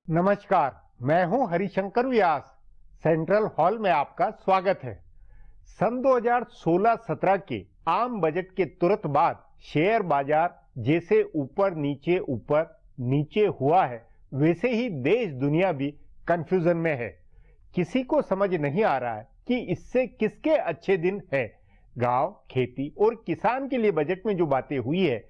नमस्कार, मैं हूं हरिशंकर व्यास। सेंट्रल हॉल में आपका स्वागत है। सन 2016-17 के आम बजट के तुरंत बाद शेयर बाजार जैसे ऊपर नीचे हुआ है, वैसे ही देश दुनिया भी कंफ्यूजन में है। किसी को समझ नहीं आ रहा है कि इससे किसके अच्छे दिन है। गांव, खेती और किसान के लिए बजट में जो बातें हुई है,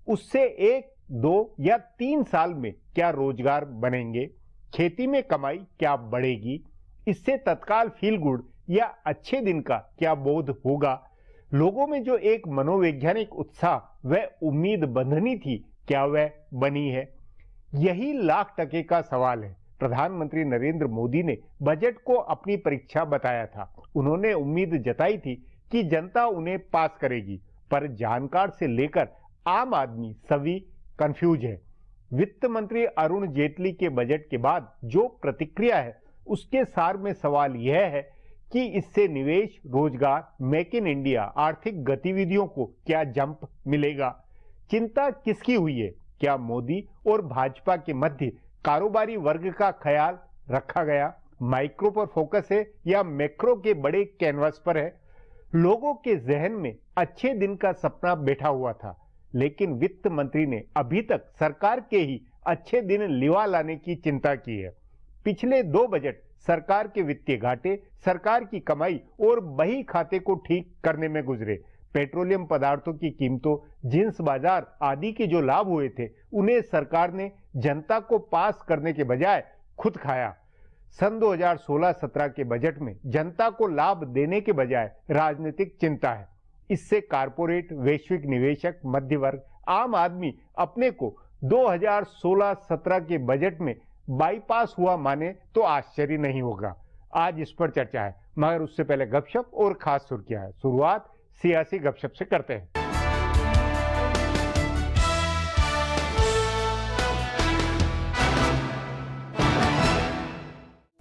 उससे 1, 2 या 3 साल में क्या रोजगार बनेंगे, खेती में कमाई क्या बढ़ेगी, इससे तत्काल फील गुड या अच्छे दिन का क्या बोध होगा। लोगों में जो एक मनोवैज्ञानिक उत्साह व उम्मीद बंधनी थी, क्या वह बनी है? यही लाख टके का सवाल है। प्रधानमंत्री नरेंद्र मोदी ने बजट को अपनी परीक्षा बताया था। उन्होंने उम्मीद जताई थी कि जनता उन्हें पास करेगी, पर जानकार से लेकर आम आदमी सभी कंफ्यूज है। वित्त मंत्री अरुण जेटली के बजट के बाद जो प्रतिक्रिया है, उसके सार में सवाल यह है कि इससे निवेश, रोजगार, मेक इन इंडिया, आर्थिक गतिविधियों को क्या जंप मिलेगा। चिंता किसकी हुई है? क्या मोदी और भाजपा के मध्य कारोबारी वर्ग का ख्याल रखा गया? माइक्रो पर फोकस है या मैक्रो के बड़े कैनवास पर है? लोगों के जहन में अच्छे दिन का सपना बैठा हुआ था, लेकिन वित्त मंत्री ने अभी तक सरकार के ही अच्छे दिन लिवा लाने की चिंता की है। पिछले 2 बजट सरकार के वित्तीय घाटे, सरकार की कमाई और बही खाते को ठीक करने में गुजरे। पेट्रोलियम पदार्थों की कीमतों, जिंस बाजार आदि के जो लाभ हुए थे, उन्हें सरकार ने जनता को पास करने के बजाय खुद खाया। सन 2016-17 के बजट में जनता को लाभ देने के बजाय राजनीतिक चिंता है। इससे कारपोरेट, वैश्विक निवेशक, मध्य वर्ग, आम आदमी अपने को 2016-17 के बजट में बाईपास हुआ माने तो आश्चर्य नहीं होगा। आज इस पर चर्चा है, मगर उससे पहले गपशप और खास सुर्खियां है। शुरुआत सियासी गपशप से करते हैं।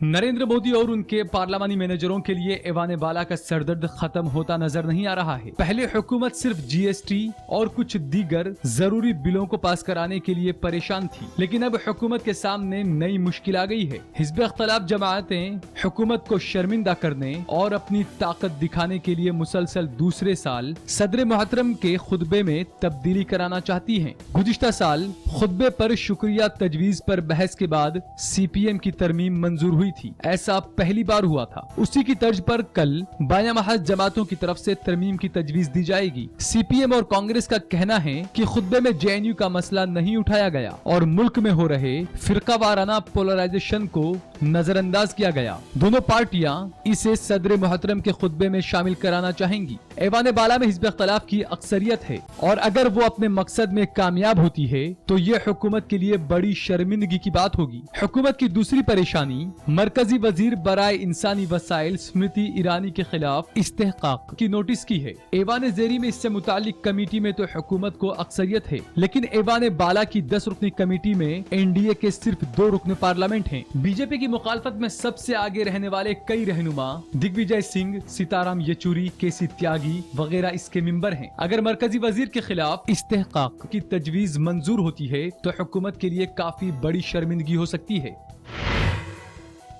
नरेंद्र मोदी और उनके पार्लियामानी मैनेजरों के लिए ऐवान बाला का सरदर्द खत्म होता नजर नहीं आ रहा है। पहले हुकूमत सिर्फ जीएसटी और कुछ दीगर जरूरी बिलों को पास कराने के लिए परेशान थी, लेकिन अब हुकूमत के सामने नई मुश्किल आ गई है। हिज़्ब इख्तिलाफ जमातें हुकूमत को शर्मिंदा करने और अपनी ताकत दिखाने के लिए मुसलसल दूसरे साल सदर मोहतरम के खुतबे में तब्दीली कराना चाहती है। गुज़िश्ता साल खुतबे पर शुक्रिया तजवीज पर बहस के बाद सीपीएम की तरमीम मंजूर हुई थी। ऐसा पहली बार हुआ था। उसी की तर्ज पर कल बायां महज जमातों की तरफ से तरमीम की तजवीज दी जाएगी। सीपीएम और कांग्रेस का कहना है कि खुतबे में जेएनयू का मसला नहीं उठाया गया और मुल्क में हो रहे फिरकावाराना पोलराइजेशन को नजरअंदाज किया गया। दोनों पार्टियां इसे सदर मोहतरम के खुतबे में शामिल कराना चाहेंगी। ऐवान बाला में हिज़्ब इख्तिलाफ की अक्सरियत है और अगर वो अपने मकसद में कामयाब होती है तो ये हुकूमत के लिए बड़ी शर्मिंदगी की बात होगी। हुकूमत की दूसरी परेशानी मरकजी वजीर बराए इंसानी वसाइल स्मृति ईरानी के खिलाफ इस्तेहकाक की नोटिस की है। ऐवान ज़ेरी में इससे मुतालिक कमेटी में तो हुकूमत को अक्सरियत है, लेकिन ऐवान बाला की 10 रुकनी कमेटी में एनडीए के सिर्फ 2 रुकन पार्लियामेंट हैं। बीजेपी की मुखालफत में सबसे आगे रहने वाले कई रहनुमा दिग्विजय सिंह, सीताराम येचुरी, केसी त्यागी वगैरह इसके मेंबर हैं। अगर मरकजी वजीर के खिलाफ इस्तेहकाक की तजवीज मंजूर होती है तो हुकूमत के लिए काफी बड़ी शर्मिंदगी हो सकती है।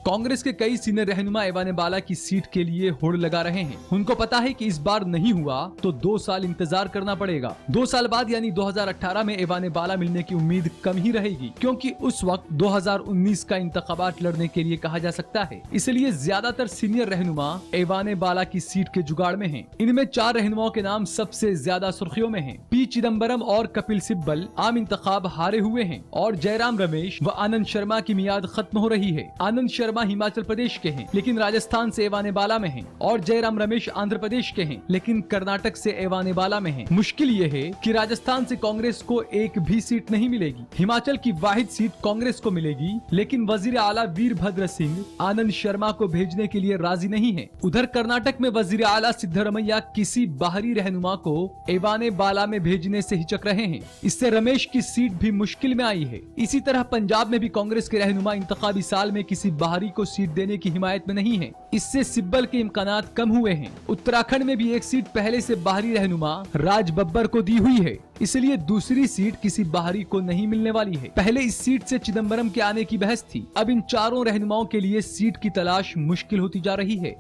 कांग्रेस के कई सीनियर रहनुमा ऐवान बाला की सीट के लिए होड़ लगा रहे हैं। उनको पता है कि इस बार नहीं हुआ तो 2 साल इंतजार करना पड़ेगा। 2 साल बाद यानी 2018 में ऐवान बाला मिलने की उम्मीद कम ही रहेगी, क्योंकि उस वक्त 2019 का इंतखाबात लड़ने के लिए कहा जा सकता है। इसलिए ज्यादातर सीनियर रहनुमा ऐवान बाला की सीट के जुगाड़ में हैं। इनमें 4 रहनुमाओं के नाम सबसे ज्यादा सुर्खियों में हैं। पी चिदम्बरम और कपिल सिब्बल आम इंतखाब हारे हुए हैं और जयराम रमेश व आनंद शर्मा की मियाद खत्म हो रही है। आनंद शर्मा हिमाचल प्रदेश के हैं, लेकिन राजस्थान से ऐवान बाला में हैं, और जयराम रमेश आंध्र प्रदेश के हैं, लेकिन कर्नाटक से ऐवान बाला में हैं। मुश्किल ये है कि राजस्थान से कांग्रेस को एक भी सीट नहीं मिलेगी। हिमाचल की वाहिद सीट कांग्रेस को मिलेगी, लेकिन वजीर आला वीरभद्र सिंह आनंद शर्मा को भेजने के लिए राजी नहीं है। उधर कर्नाटक में वजीर आला सिद्धरमैया किसी बाहरी रहनुमा को ऐवान बाला में भेजने से हिचक रहे हैं। इससे रमेश की सीट भी मुश्किल में आई है। इसी तरह पंजाब में भी कांग्रेस के रहनुमा इंतखाबी साल में किसी बाहरी बाहरी को सीट देने की हिमायत में नहीं है। इससे सिब्बल के इम्कानात कम हुए हैं। उत्तराखंड में भी एक सीट पहले से बाहरी रहनुमा राज बब्बर को दी हुई है, इसलिए दूसरी सीट किसी बाहरी को नहीं मिलने वाली है। पहले इस सीट से चिदम्बरम के आने की बहस थी, अब इन चारों रहनुमाओं के लिए सीट की तलाश मुश्किल होती जा रही है।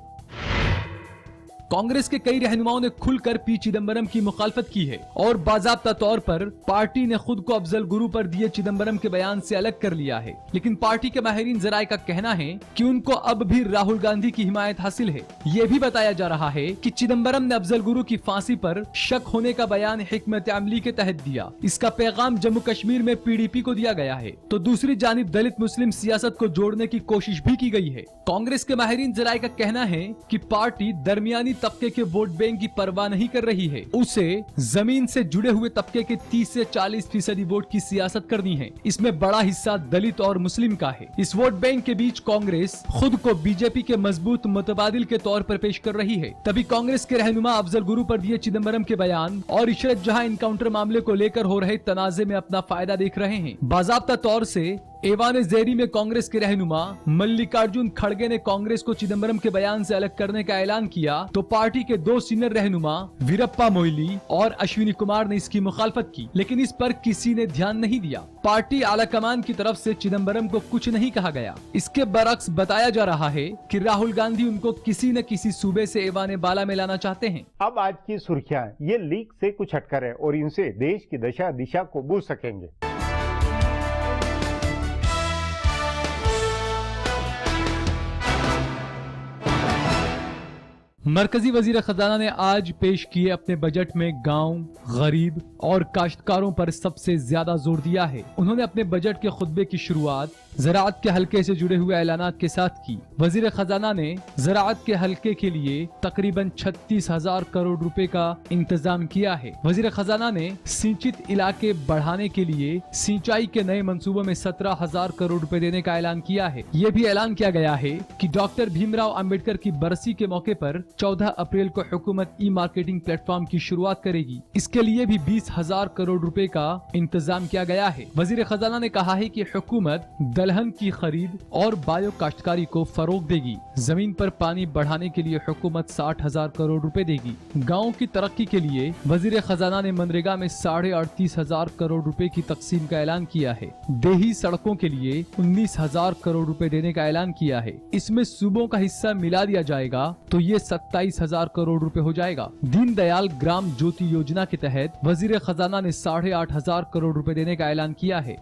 कांग्रेस के कई रहनुमाओं ने खुलकर पी चिदम्बरम की मुखालफत की है और बाज़ाब्ता तौर पर पार्टी ने खुद को अफजल गुरु पर दिए चिदम्बरम के बयान से अलग कर लिया है। लेकिन पार्टी के माहिरीन ज़राए का कहना है कि उनको अब भी राहुल गांधी की हिमायत हासिल है। ये भी बताया जा रहा है कि चिदम्बरम ने अफजल गुरु की फांसी पर शक होने का बयान हिकमत अमली के तहत दिया। इसका पैगाम जम्मू कश्मीर में PDP को दिया गया है, तो दूसरी जानिब दलित मुस्लिम सियासत को जोड़ने की कोशिश भी की गई है। कांग्रेस के माहिरीन ज़राए का कहना है कि पार्टी दरमियानी तबके के वोट बैंक की परवाह नहीं कर रही है, उसे जमीन से जुड़े हुए तबके के 30 से 40% वोट की सियासत करनी है। इसमें बड़ा हिस्सा दलित और मुस्लिम का है। इस वोट बैंक के बीच कांग्रेस खुद को बीजेपी के मजबूत मुतबादिल के तौर पर पेश कर रही है। तभी कांग्रेस के रहनुमा अफजल गुरु पर दिए चिदम्बरम के बयान और इशरत जहां इनकाउंटर मामले को लेकर हो रहे तनाजे में अपना फायदा देख रहे हैं। बाज़ाब्ता तौर से एवान ज़ेरी में कांग्रेस के रहनुमा मल्लिकार्जुन खड़गे ने कांग्रेस को चिदम्बरम के बयान से अलग करने का ऐलान किया, तो पार्टी के दो सीनियर रहनुमा वीरप्पा मोइली और अश्विनी कुमार ने इसकी मुखालफत की, लेकिन इस पर किसी ने ध्यान नहीं दिया। पार्टी आलाकमान की तरफ से चिदम्बरम को कुछ नहीं कहा गया। इसके बरक्स बताया जा रहा है कि राहुल गांधी उनको किसी न किसी सूबे से एवान बाला में लाना चाहते हैं। अब आज की सुर्खियां ये लीक से कुछ हटकर है और इनसे देश की दशा दिशा को बूझ सकेंगे। मरकजी वजीर खजाना ने आज पेश किए अपने बजट में गांव, गरीब और काश्तकारों पर सबसे ज्यादा जोर दिया है। उन्होंने अपने बजट के खुतबे की शुरुआत ज़राअत के हलके से जुड़े हुए ऐलानात के साथ की। वजीर खजाना ने ज़राअत के हलके के लिए तकरीबन 36,000 करोड़ रुपए का इंतजाम किया है। वजीर खजाना ने सिंचित इलाके बढ़ाने के लिए सिंचाई के नए मंसूबों में 17,000 करोड़ रुपए देने का ऐलान किया है। ये भी ऐलान किया गया है कि डॉक्टर भीमराव अंबेडकर की बरसी के मौके पर 14 अप्रैल को हुकूमत ई-मार्केटिंग प्लेटफॉर्म की शुरुआत करेगी। इसके लिए भी 20,000 करोड़ रुपए का इंतजाम किया गया है। वजीर खजाना ने कहा है कि हुकूमत दलहन की खरीद और बायो काश्तकारी को फरोग देगी। जमीन पर पानी बढ़ाने के लिए हुकूमत 60,000 करोड़ रुपए देगी। गाँव की तरक्की के लिए वजीर खजाना ने मनरेगा में 38,500 करोड़ रुपए की तकसीम का ऐलान किया है। देही सड़कों के लिए 19,000 करोड़ रुपए देने का ऐलान किया है। इसमें सूबों का हिस्सा मिला दिया जाएगा तो ये 27,000 करोड़ रुपए हो जाएगा। दीनदयाल ग्राम ज्योति योजना के तहत वजीर खजाना ने 8,500 करोड़ रुपए देने का ऐलान किया है।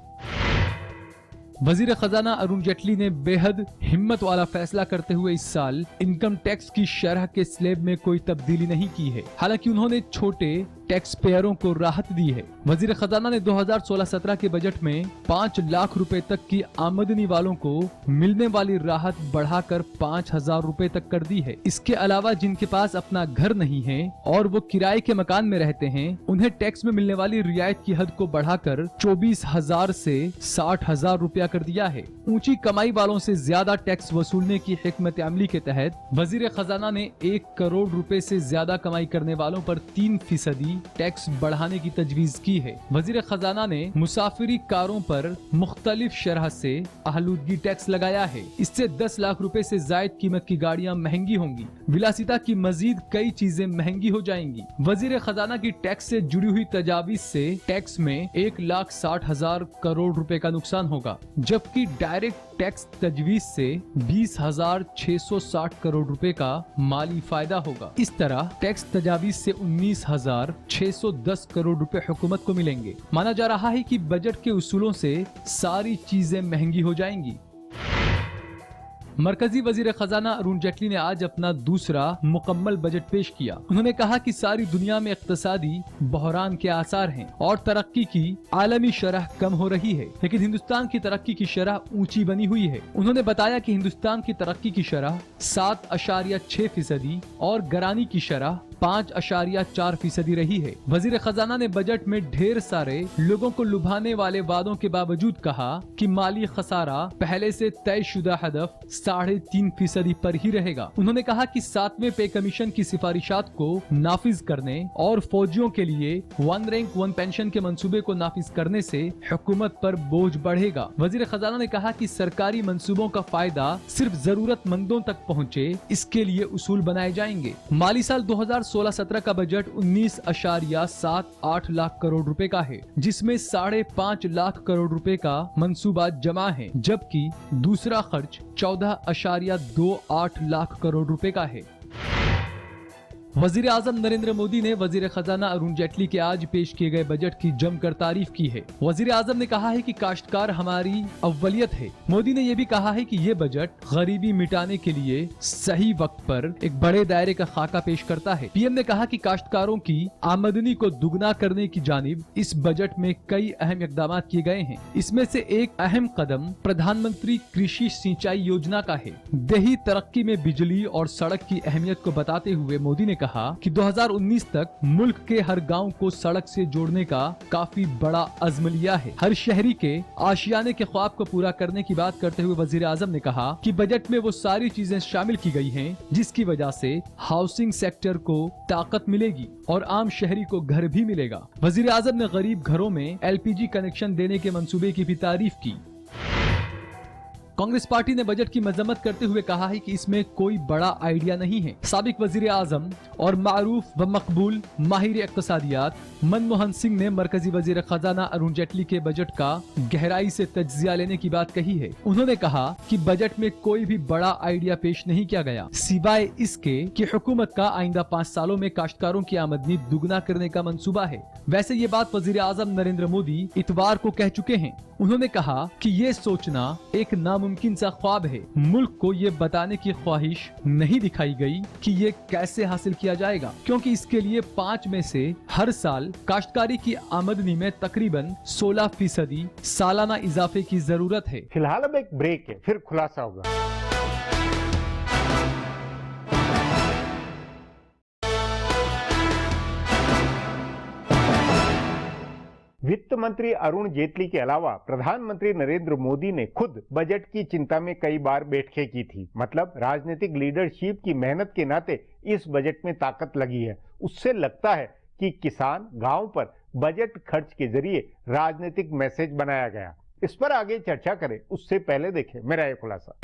वजीर खजाना अरुण जेटली ने बेहद हिम्मत वाला फैसला करते हुए इस साल इनकम टैक्स की शरह के स्लैब में कोई तब्दीली नहीं की है। हालांकि उन्होंने छोटे टैक्स पेयरों को राहत दी है। वजीर खजाना ने 2016-17 के बजट में 5 लाख रुपए तक की आमदनी वालों को मिलने वाली राहत बढ़ाकर 5,000 रुपए तक कर दी है। इसके अलावा जिनके पास अपना घर नहीं है और वो किराए के मकान में रहते हैं, उन्हें टैक्स में मिलने वाली रियायत की हद को बढ़ाकर 24,000 से 60,000 रुपया कर दिया है। ऊंची कमाई वालों से ज्यादा टैक्स वसूलने की हिकमत अमली के तहत वजीर खजाना ने 1 करोड़ रुपए से ज्यादा कमाई करने वालों पर 3% टैक्स बढ़ाने की तजवीज की है। वजीर खजाना ने मुसाफिरी कारों पर मुख्तलिफ शरह से आलूदगी टैक्स लगाया है। इससे 10 लाख रुपए से जायद कीमत की गाड़ियां महंगी होंगी। विलासिता की मजीद कई चीजें महंगी हो जाएंगी। वजीर खजाना की टैक्स से जुड़ी हुई तजावीज से टैक्स में 1,60,000 करोड़ रुपए का नुकसान होगा, जबकि डायरेक्ट टैक्स तजवीज से 20,660 करोड़ रुपए का माली फायदा होगा। इस तरह टैक्स तजावीज से 19,610 करोड़ रुपए हुकूमत को मिलेंगे। माना जा रहा है कि बजट के उसूलों से सारी चीजें महंगी हो जाएंगी। मरकजी वजीर खजाना अरुण जेटली ने आज अपना दूसरा मुकम्मल बजट पेश किया। उन्होंने कहा कि सारी दुनिया में इक्तसादी बहरान के आसार हैं और तरक्की की आलमी शरह कम हो रही है, लेकिन हिंदुस्तान की तरक्की की शरह ऊंची बनी हुई है। उन्होंने बताया कि हिंदुस्तान की तरक्की की शरह 7.6% और गरानी की शरह 5.4% रही है। वजीर खजाना ने बजट में ढेर सारे लोगों को लुभाने वाले वादों के बावजूद कहा कि माली खसारा पहले से तयशुदा हदफ 3.5% पर ही रहेगा। उन्होंने कहा कि 7वें पे कमीशन की सिफारिशात को नाफिज करने और फौजियों के लिए 1 रैंक 1 पेंशन के मंसूबे को नाफिज करने से हुकूमत पर बोझ बढ़ेगा। वजीर खजाना ने कहा कि सरकारी मंसूबों का फायदा सिर्फ जरूरतमंदों तक पहुंचे, इसके लिए उसूल बनाए जाएंगे। माली साल 2016-17 का बजट 19.78 लाख करोड़ रुपए का है, जिसमें 5.5 लाख करोड़ रुपए का मंसूबा जमा है, जबकि दूसरा खर्च 14.28 लाख करोड़ रुपए का है। वजीर आजम नरेंद्र मोदी ने वजीर खजाना अरुण जेटली के आज पेश किए गए बजट की जमकर तारीफ की है। वजीर आजम ने कहा है कि काश्तकार हमारी अव्वलियत है। मोदी ने यह भी कहा है कि ये बजट गरीबी मिटाने के लिए सही वक्त पर एक बड़े दायरे का खाका पेश करता है। पीएम ने कहा कि काश्तकारों की आमदनी को दुगना करने की जानिब इस बजट में कई अहम इकदाम किए गए हैं। इसमें से एक अहम कदम प्रधानमंत्री कृषि सिंचाई योजना का है। देही तरक्की में बिजली और सड़क की अहमियत को बताते हुए मोदी ने कहा कि 2019 तक मुल्क के हर गांव को सड़क से जोड़ने का काफी बड़ा अज़्म लिया है। हर शहरी के आशियाने के ख्वाब को पूरा करने की बात करते हुए वजीर आजम ने कहा कि बजट में वो सारी चीजें शामिल की गई हैं जिसकी वजह से हाउसिंग सेक्टर को ताकत मिलेगी और आम शहरी को घर भी मिलेगा। वजीर आजम ने गरीब घरों में LPG कनेक्शन देने के मंसूबे की भी तारीफ की। कांग्रेस पार्टी ने बजट की मजम्मत करते हुए कहा है कि इसमें कोई बड़ा आइडिया नहीं है। साबिक वजीर आजम और मारूफ व मकबूल माहिर इक्तिसादियात मनमोहन सिंह ने मरकजी वजीर खजाना अरुण जेटली के बजट का गहराई से तज्जिया लेने की बात कही है। उन्होंने कहा कि बजट में कोई भी बड़ा आइडिया पेश नहीं किया गया, सिवाय इसके कि हुकूमत का आइंदा 5 सालों में काश्तकारों की आमदनी दुगना करने का मंसूबा है। वैसे ये बात वजीर आजम नरेंद्र मोदी इतवार को कह चुके हैं। उन्होंने कहा कि ये सोचना एक नामुमकिन सा ख्वाब है। मुल्क को ये बताने की ख्वाहिश नहीं दिखाई गई कि ये कैसे हासिल किया जाएगा, क्योंकि इसके लिए 5 में से हर साल काश्तकारी की आमदनी में तकरीबन 16% सालाना इजाफे की जरूरत है। फिलहाल अब एक ब्रेक है, फिर खुलासा होगा। वित्त मंत्री अरुण जेटली के अलावा प्रधानमंत्री नरेंद्र मोदी ने खुद बजट की चिंता में कई बार बैठकें की थी। मतलब राजनीतिक लीडरशिप की मेहनत के नाते इस बजट में ताकत लगी है। उससे लगता है कि किसान गांव पर बजट खर्च के जरिए राजनीतिक मैसेज बनाया गया। इस पर आगे चर्चा करें, उससे पहले देखें मेरा ये खुलासा।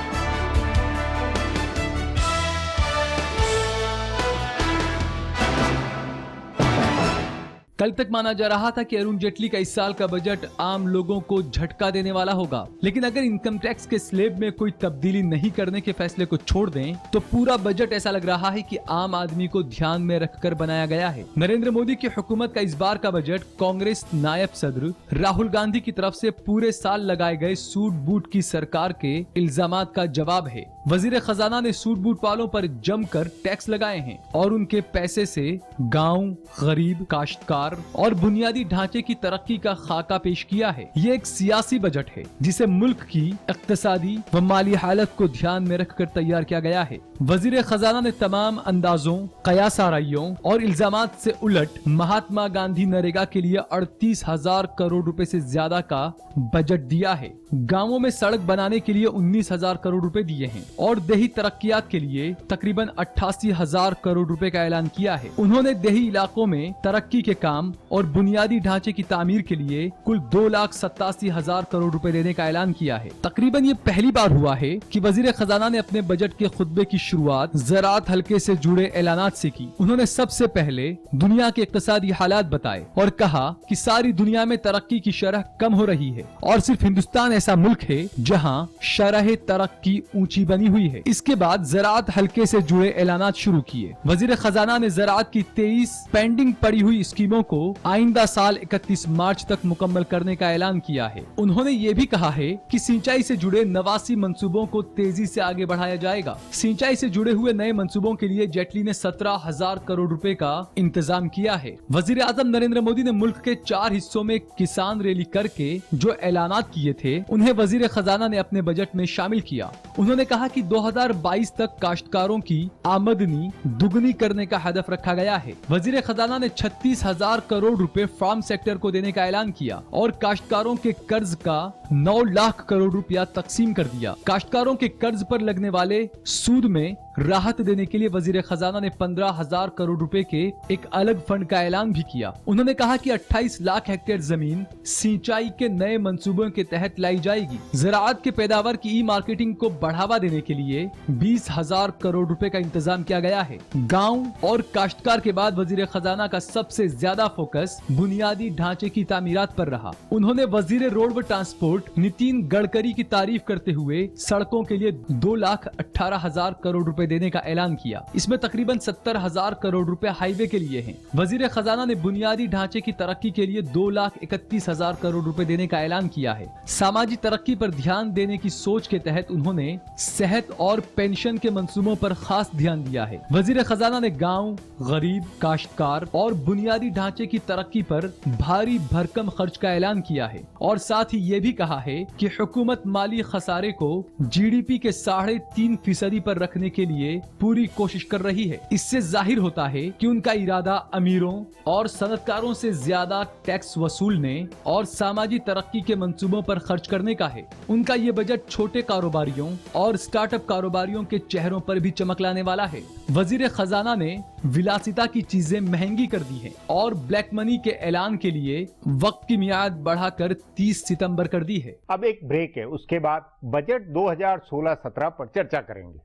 कल तक माना जा रहा था कि अरुण जेटली का इस साल का बजट आम लोगों को झटका देने वाला होगा, लेकिन अगर इनकम टैक्स के स्लेब में कोई तब्दीली नहीं करने के फैसले को छोड़ दें तो पूरा बजट ऐसा लग रहा है कि आम आदमी को ध्यान में रखकर बनाया गया है। नरेंद्र मोदी की हुकूमत का इस बार का बजट कांग्रेस नायब सदर राहुल गांधी की तरफ से पूरे साल लगाए गए सूट बूट की सरकार के इल्जामात का जवाब है। वजीर खजाना ने सूट बूट वालों पर जमकर टैक्स लगाए हैं और उनके पैसे से गाँव, गरीब, काश्तकार और बुनियादी ढांचे की तरक्की का खाका पेश किया है। ये एक सियासी बजट है जिसे मुल्क की इक्तिसादी व माली हालत को ध्यान में रखकर तैयार किया गया है। वजीर खजाना ने तमाम अंदाजों, कयासाराइयों और इल्जामात से उलट महात्मा गांधी नरेगा के लिए 38,000 करोड़ रुपए से ज्यादा का बजट दिया है। गांवों में सड़क बनाने के लिए 19,000 करोड़ रुपए दिए हैं और देही तरक्कियात के लिए तकरीबन 88,000 करोड़ रुपए का ऐलान किया है। उन्होंने देही इलाकों में तरक्की के काम और बुनियादी ढांचे की तामीर के लिए कुल 2,87,000 करोड़ रुपए देने का ऐलान किया है। तकरीबन ये पहली बार हुआ है कि वजीर खजाना ने अपने बजट के खुतबे की शुरुआत ज़राअत हल्के से जुड़े ऐलानात से की। उन्होंने सबसे पहले दुनिया के इक्तिसादी हालात बताए और कहा कि सारी दुनिया में तरक्की की शरह कम हो रही है और सिर्फ हिंदुस्तान ऐसा मुल्क है जहां शरह तरक्की ऊंची बनी हुई है। इसके बाद ज़राअत हल्के से जुड़े ऐलानात शुरू किए। वजीर खजाना ने ज़राअत की 23 पेंडिंग पड़ी हुई स्कीमों को आइंदा साल 31 मार्च तक मुकम्मल करने का ऐलान किया है। उन्होंने ये भी कहा है कि सिंचाई से जुड़े 89 मंसूबों को तेजी से आगे बढ़ाया जाएगा। सिंचाई से जुड़े हुए नए मंसूबों के लिए जेटली ने 17,000 करोड़ रुपए का इंतजाम किया है। वजीर आजम नरेंद्र मोदी ने मुल्क के 4 हिस्सों में किसान रैली करके जो ऐलानात किए थे उन्हें वजीर खजाना ने अपने बजट में शामिल किया। उन्होंने कहा कि 2022 तक काश्तकारों की आमदनी दुगनी करने का हदफ रखा गया है। वजीर खजाना ने 36,000 करोड़ रुपए फार्म सेक्टर को देने का ऐलान किया और काश्तकारों के कर्ज का 9 लाख करोड़ रुपया तकसीम कर दिया। काश्तकारों के कर्ज पर लगने वाले सूद में राहत देने के लिए वजीर खजाना ने 15,000 करोड़ रुपए के एक अलग फंड का ऐलान भी किया। उन्होंने कहा कि 28 लाख हेक्टेयर जमीन सिंचाई के नए मंसूबों के तहत लाई जाएगी। ज़राअत के पैदावार की ई मार्केटिंग को बढ़ावा देने के लिए 20,000 करोड़ रुपए का इंतजाम किया गया है। गाँव और काश्तकार के बाद वजीर खजाना का सबसे ज्यादा फोकस बुनियादी ढांचे की तामीरात पर रहा। उन्होंने वजीर रोड व ट्रांसपोर्ट नितिन गडकरी की तारीफ करते हुए सड़कों के लिए 2,18,000 करोड़ रुपए देने का ऐलान किया। इसमें तकरीबन 70,000 करोड़ रुपए हाईवे के लिए हैं। वजीर खजाना ने बुनियादी ढांचे की तरक्की के लिए 2,31,000 करोड़ रुपए देने का ऐलान किया है। सामाजिक तरक्की पर ध्यान देने की सोच के तहत उन्होंने सेहत और पेंशन के मंसूबों पर खास ध्यान दिया है। वजीर खजाना ने गाँव, गरीब, काश्तकार और बुनियादी ढांचे की तरक्की पर भारी भरकम खर्च का ऐलान किया है और साथ ही ये भी कहा है कि हुकूमत माली खसारे को GDP के 3.5% पर रखने के लिए पूरी कोशिश कर रही है। इससे जाहिर होता है कि उनका इरादा अमीरों और सनतकारों से ज्यादा टैक्स वसूलने और सामाजिक तरक्की के मंसूबों पर खर्च करने का है। उनका ये बजट छोटे कारोबारियों और स्टार्टअप कारोबारियों के चेहरों पर भी चमक लाने वाला है। वजीर खजाना ने विलासिता की चीजें महंगी कर दी हैं और ब्लैक मनी के ऐलान के लिए वक्त की मियाद बढ़ाकर 30 सितंबर कर दी है। अब एक ब्रेक है, उसके बाद बजट 2016-17 पर चर्चा करेंगे।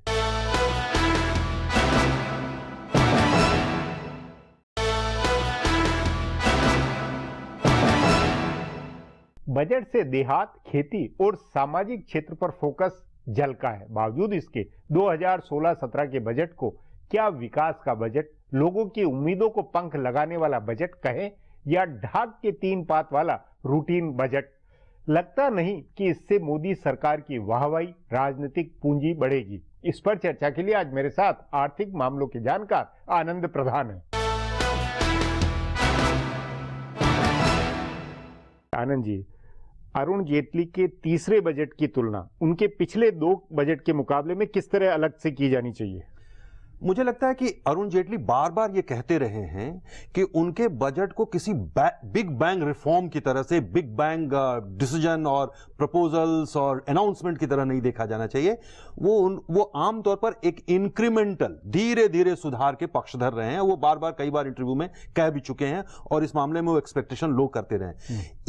बजट से देहात, खेती और सामाजिक क्षेत्र पर फोकस झलका है। बावजूद इसके 2016-17 के बजट को क्या विकास का बजट, लोगों की उम्मीदों को पंख लगाने वाला बजट कहें या ढाक के 3 पात वाला रूटीन बजट? लगता नहीं कि इससे मोदी सरकार की वाहवाही, राजनीतिक पूंजी बढ़ेगी। इस पर चर्चा के लिए आज मेरे साथ आर्थिक मामलों के जानकार आनंद प्रधान हैं। आनंद जी, अरुण जेटली के तीसरे बजट की तुलना उनके पिछले 2 बजट के मुकाबले में किस तरह अलग से की जानी चाहिए? मुझे लगता है कि अरुण जेटली बार बार ये कहते रहे हैं कि उनके बजट को किसी बिग बैंग रिफॉर्म की तरह से, बिग बैंग डिसीजन और प्रपोजल्स और अनाउंसमेंट की तरह नहीं देखा जाना चाहिए। वो आमतौर पर एक इंक्रीमेंटल, धीरे धीरे सुधार के पक्षधर रहे हैं। वो बार बार कई बार इंटरव्यू में कह भी चुके हैं और इस मामले में वो एक्सपेक्टेशन लो करते रहे।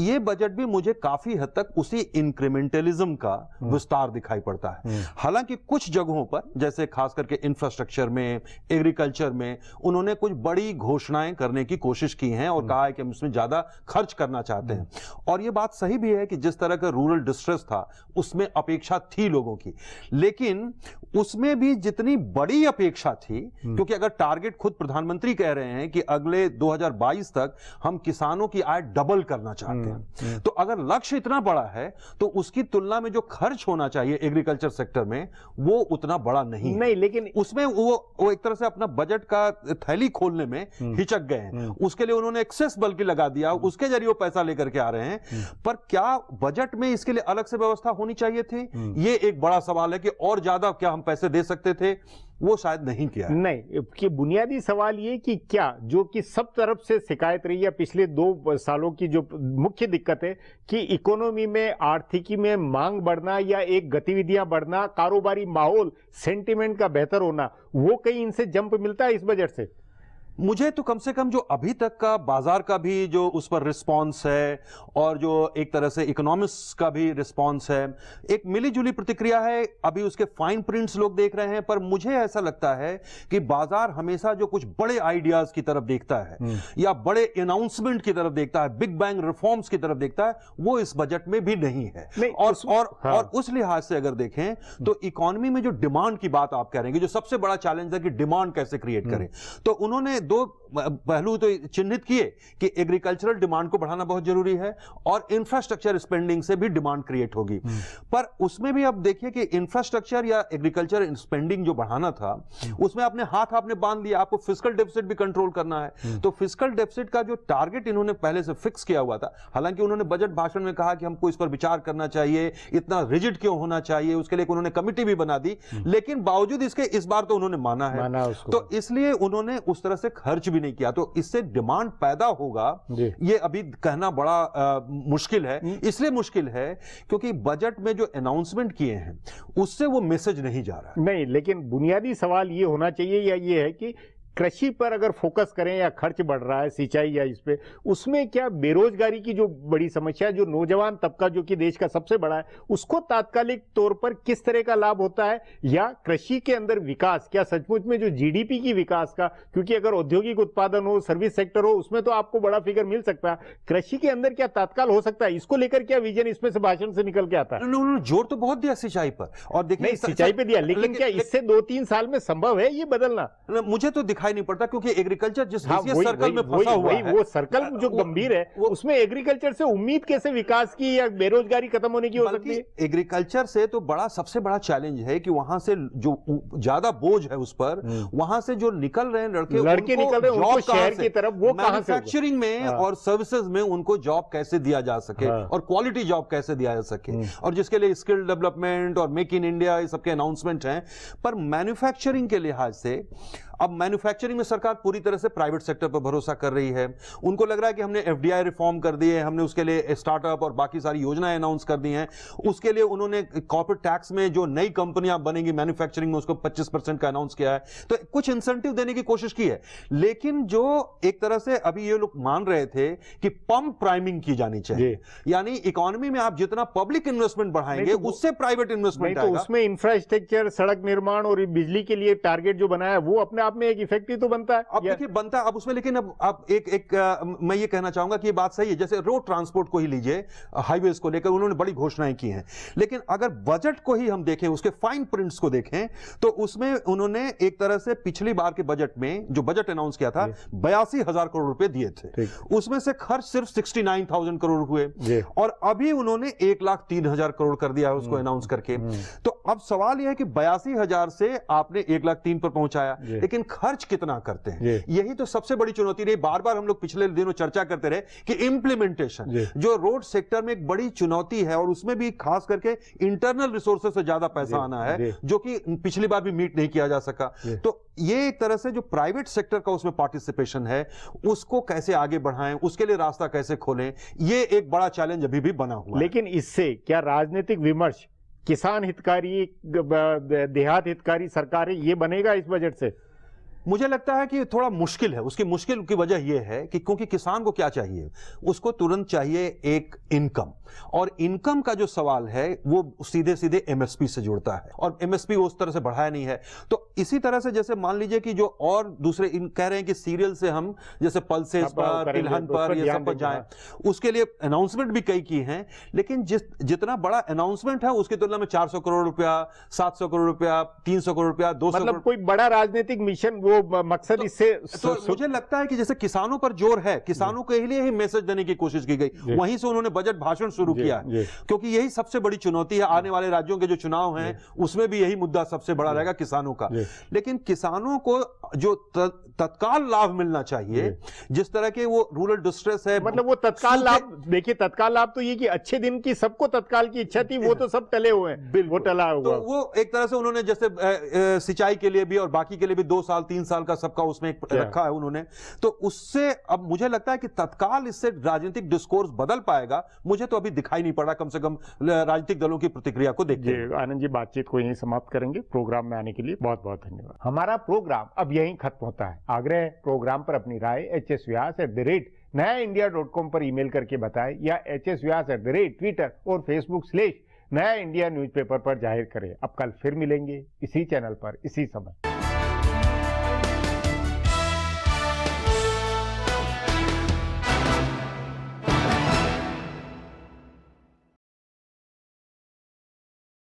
ये बजट भी मुझे काफी हद तक उसी इंक्रीमेंटलिज्म का विस्तार दिखाई पड़ता है। हालांकि कुछ जगहों पर, जैसे खास करके इंफ्रास्ट्रक्चर में, एग्रीकल्चर में, उन्होंने कुछ बड़ी घोषणाएं करने की कोशिश की हैं और कहा है कि हम इसमें ज्यादा खर्च करना चाहते हैं। और यह बात सही भी है कि जिस तरह का रूरल डिस्ट्रेस था उसमें अपेक्षा थी लोगों की, लेकिन उसमें भी जितनी बड़ी अपेक्षा थी, क्योंकि अगर टारगेट खुद प्रधानमंत्री कह रहे हैं कि अगले 2022 तक हम किसानों की आय डबल करना चाहते हैं, तो अगर लक्ष्य इतना बड़ा है तो उसकी तुलना में जो खर्च होना चाहिए एग्रीकल्चर सेक्टर में वो उतना बड़ा नहीं, लेकिन उसमें वो एक तरह से अपना बजट का थैली खोलने में हिचक गए हैं। उसके लिए उन्होंने एक्सेस बल्कि लगा दिया, उसके जरिए वो पैसा लेकर के आ रहे हैं। पर क्या बजट में इसके लिए अलग से व्यवस्था होनी चाहिए थी? ये एक बड़ा सवाल है कि और ज्यादा क्या हम पैसे दे सकते थे, वो शायद नहीं किया है। नहीं, कि बुनियादी सवाल ये कि क्या, जो कि सब तरफ से शिकायत रही है पिछले 2 सालों की, जो मुख्य दिक्कत है कि इकोनॉमी में, आर्थिकी में मांग बढ़ना या एक गतिविधियां बढ़ना, कारोबारी माहौल, सेंटिमेंट का बेहतर होना, वो कहीं इनसे जंप मिलता है इस बजट से? मुझे तो कम से कम जो अभी तक का बाजार का भी जो उस पर रिस्पांस है और जो एक तरह से इकोनॉमिक्स का भी रिस्पांस है, एक मिलीजुली प्रतिक्रिया है। अभी उसके फाइन प्रिंट्स लोग देख रहे हैं, पर मुझे ऐसा लगता है कि बाजार हमेशा जो कुछ बड़े आइडियाज की तरफ देखता है या बड़े अनाउंसमेंट की तरफ देखता है, बिग बैंग रिफॉर्म्स की तरफ देखता है, वो इस बजट में भी नहीं है। और उस लिहाज से अगर देखें तो इकोनॉमी में जो डिमांड की बात आप कह रहे हैं, जो सबसे बड़ा चैलेंज है कि डिमांड कैसे क्रिएट करें, तो उन्होंने दो पहलू तो चिन्हित किए कि एग्रीकल्चरल डिमांड को बढ़ाना बहुत जरूरी है और इंफ्रास्ट्रक्चर स्पेंडिंग से भी डिमांड क्रिएट होगी। पर उसमें भी अब देखिए कि इंफ्रास्ट्रक्चर या एग्रीकल्चर स्पेंडिंग जो बढ़ाना था उसमें आपने हाथ आपने बांध लिया, आपको फिस्कल डेफिसिट भी कंट्रोल करना है। तो फिस्कल डेफिसिट का जो टारगेट इन्होंने पहले से फिक्स किया हुआ था, हालांकि उन्होंने बजट भाषण में कहा कि हमको इस पर विचार करना चाहिए, इतना रिजिड क्यों होना चाहिए, उसके लिए उन्होंने कमिटी भी बना दी, लेकिन बावजूद इसके इस बार तो उन्होंने माना है, तो इसलिए उन्होंने उस तरह से खर्च भी नहीं किया। तो इससे डिमांड पैदा होगा ये अभी कहना बड़ा मुश्किल है। इसलिए मुश्किल है क्योंकि बजट में जो अनाउंसमेंट किए हैं उससे वो मैसेज नहीं जा रहा। नहीं, लेकिन बुनियादी सवाल ये होना चाहिए या ये है कि कृषि पर अगर फोकस करें या खर्च बढ़ रहा है सिंचाई या इस पे, उसमें क्या बेरोजगारी की जो बड़ी समस्या है, जो नौजवान तबका जो कि देश का सबसे बड़ा है, उसको तात्कालिक तौर पर किस तरह का लाभ होता है, या कृषि के अंदर विकास क्या सचमुच में जो जीडीपी की विकास का, क्योंकि अगर औद्योगिक उत्पादन हो, सर्विस सेक्टर हो, उसमें तो आपको बड़ा फिगर मिल सकता है, कृषि के अंदर क्या तात्काल हो सकता है, इसको लेकर क्या विजन इसमें से भाषण से निकल के आता है? उन्होंने जोर तो बहुत दिया सिंचाई पर, और देखिए सिंचाई पे दिया, लेकिन क्या इससे 2-3 साल में संभव है ये बदलना? मुझे तो दिखाई नहीं पड़ता, क्योंकि एग्रीकल्चर जिस सर्कल में फंसा हुआ है, वो सर्कल जो गंभीर है, उसमें एग्रीकल्चर से उम्मीद कैसे विकास की या बेरोजगारी खत्म होने की हो सकती है? एग्रीकल्चर से तो सबसे बड़ा चैलेंज है कि वहां से जो ज्यादा बोझ है उस पर, वहां से जो निकल रहे हैं लड़के निकल रहे हैं उनको शहर की तरफ, वो मैन्युफैक्चरिंग में और सर्विसेज में उनको जॉब कैसे दिया जा सके और क्वालिटी जॉब कैसे दिया जा सके, और जिसके लिए स्किल डेवलपमेंट और मेक इन इंडिया ये सबके अनाउंसमेंट हैं। पर मैन्युफैक्चरिंग के लिहाज से अब मैन्युफैक्चरिंग में सरकार पूरी तरह से प्राइवेट सेक्टर पर भरोसा कर रही है। उनको लग रहा है कि हमने एफडीआई रिफॉर्म कर दी है, हमने उसके लिए स्टार्टअप और बाकी सारी योजनाएं अनाउंस कर दी हैं, उसके लिए उन्होंने कॉर्पोरेट टैक्स में जो नई कंपनियां बनेंगी मैन्युफैक्चरिंग में उसको 25% का अनाउंस किया है, तो कुछ इंसेंटिव देने की कोशिश की है। लेकिन जो एक तरह से अभी ये लोग मान रहे थे कि पंप प्राइमिंग की जानी चाहिए, यानी इकोनॉमी में आप जितना पब्लिक इन्वेस्टमेंट बढ़ाएंगे उससे प्राइवेट इन्वेस्टमेंट आएगा। तो उसमें इंफ्रास्ट्रक्चर, सड़क निर्माण और बिजली के लिए टारगेट जो बनाया वो अपने में एक इफेक्टिव तो बनता है। अब देखिए बनता है अब उसमें, लेकिन अब मैं ये कहना चाहूंगा कि ये बात सही है, जैसे रोड ट्रांसपोर्ट को ही लीजिए, हाईवेज को लेकर उन्होंने बड़ी घोषणाएं की हैं, लेकिन अगर बजट को ही हम देखें, उसके फाइन प्रिंट्स को देखें, तो उसमें उन्होंने एक तरह से पिछली बार के बजट में जो बजट अनाउंस किया था 82,000 करोड़ रुपए दिए थे, उसमें से खर्च सिर्फ 69,000 करोड़ हुए, और अभी उन्होंने 1,03,000 करोड़ कर दिया है उसको अनाउंस करके। तो अब सवाल यह है कि 82,000 से आपने 1,03,000 पर पहुंचाया, लेकिन खर्च कितना करते हैं, यही तो सबसे बड़ी चुनौती रही। बार बार हम लोग पिछले दिनों चर्चा करते रहे कि इंप्लीमेंटेशन जो रोड सेक्टर में एक बड़ी चुनौती है, और उसमें भी खास करके इंटरनल रिसोर्सेज से ज्यादा पैसा आना है, जो कि पिछली बार भी मीट नहीं किया जा सका। तो ये एक तरह से जो प्राइवेट सेक्टर का उसमें पार्टिसिपेशन है उसको कैसे आगे बढ़ाएं, उसके लिए रास्ता कैसे खोलें, ये एक बड़ा चैलेंज अभी भी बना हुआ है। लेकिन इससे क्या राजनीतिक विमर्श, किसान हितकारी, देहात हितकारी सरकारें, ये बनेगा इस बजट से? मुझे लगता है कि थोड़ा मुश्किल है। उसकी मुश्किल की वजह यह है कि क्योंकि किसान को क्या चाहिए, उसको तुरंत चाहिए एक इनकम, और इनकम का जो सवाल है वो सीधे सीधे एमएसपी से जुड़ता है, और एमएसपी उस तरह से बढ़ाया नहीं है। तो इसी तरह से जैसे मान लीजिए कि जो और दूसरे कह रहे हैं कि सीरियल से हम जैसे पल्सेस पर, तिलहन पर, ये सब पर जाएं, उसके लिए अनाउंसमेंट भी कई की हैं, लेकिन जितना बड़ा अनाउंसमेंट है उसकी तुलना में 400 करोड़ रुपया, 700 करोड़ रुपया, 300 करोड़ रुपया, 200 मतलब कोई बड़ा राजनीतिक मिशन, वो मकसद इससे तो मुझे लगता है कि जैसे किसानों पर जोर है, किसानों के लिए ही मैसेज देने की कोशिश की गई, वहीं से उन्होंने बजट भाषण शुरू किया, क्योंकि यही सबसे बड़ी चुनौती है। आने वाले राज्यों के जो चुनाव हैं उसमें भी यही मुद्दा सबसे बड़ा रहेगा, किसानों का। लेकिन किसानों को जो तत्काल लाभ मिलना चाहिए, जिस तरह के वो रूरल डिस्ट्रेस है, मतलब वो तत्काल लाभ, देखिए तत्काल लाभ तो ये कि अच्छे दिन की सबको तत्काल की इच्छा थी, वो तो सब टले हुए हैं, वो टला हुआ। तो वो एक तरह से उन्होंने जैसे सिंचाई के लिए भी और बाकी के लिए भी 2 साल 3 साल का सबका उसमें रखा है उन्होंने, तो उससे अब मुझे लगता है कि तत्काल इससे राजनीतिक डिस्कोर्स बदल पाएगा, मुझे तो अभी दिखाई नहीं पड़ा, कम से कम राजनीतिक दलों की प्रतिक्रिया को देखते। आनंद जी, बातचीत को यहीं समाप्त करेंगे। प्रोग्राम में आने के लिए बहुत बहुत धन्यवाद। हमारा प्रोग्राम अब यहीं खत्म होता है। आग्रह प्रोग्राम पर अपनी राय hsvyas@nayaindia.com पर ईमेल करके बताएं, या hsvyas@Twitter और Facebook/ नया इंडिया न्यूज़पेपर पर जाहिर करें। अब कल फिर मिलेंगे इसी चैनल पर इसी समय।